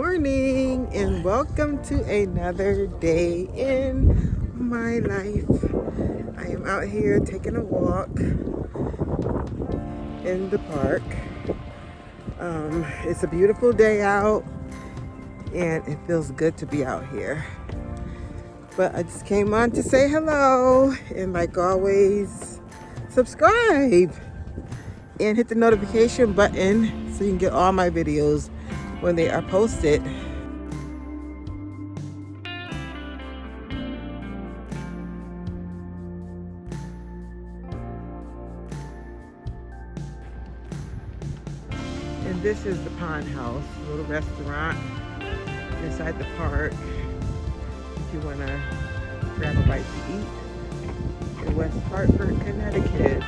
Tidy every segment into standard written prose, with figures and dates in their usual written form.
morning and welcome to another day in my life. I am out here taking a walk in the park. It's a beautiful day out and it feels good to be out here. But I just came on to say hello and like always, subscribe and hit the notification button so you can get all my videos when they are posted. And this is the Pond House, a little restaurant inside the park. If you want to grab a bite to eat in West Hartford, Connecticut.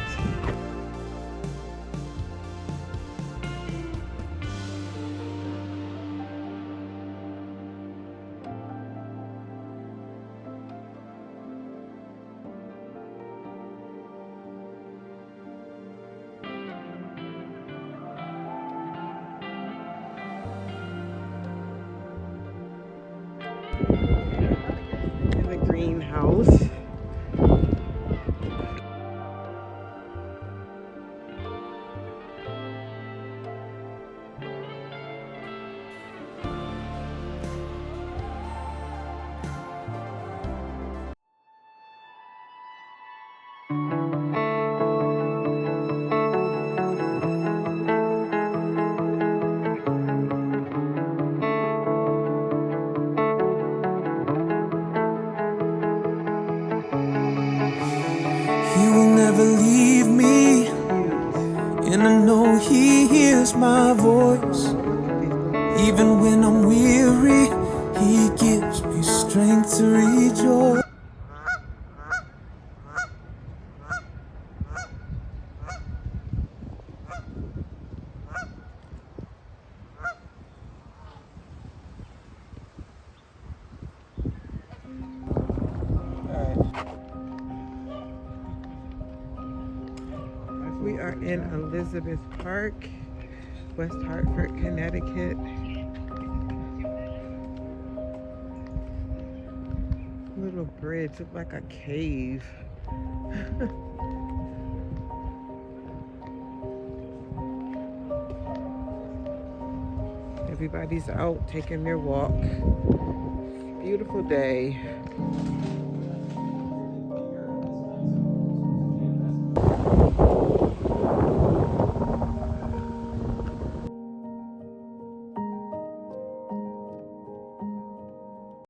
In the greenhouse. He will never leave me, and I know He hears my voice. Even when I'm weary, He gives me strength to rejoice. We are in Elizabeth Park, West Hartford, Connecticut. Little bridge, look like a cave. Everybody's out taking their walk. Beautiful day.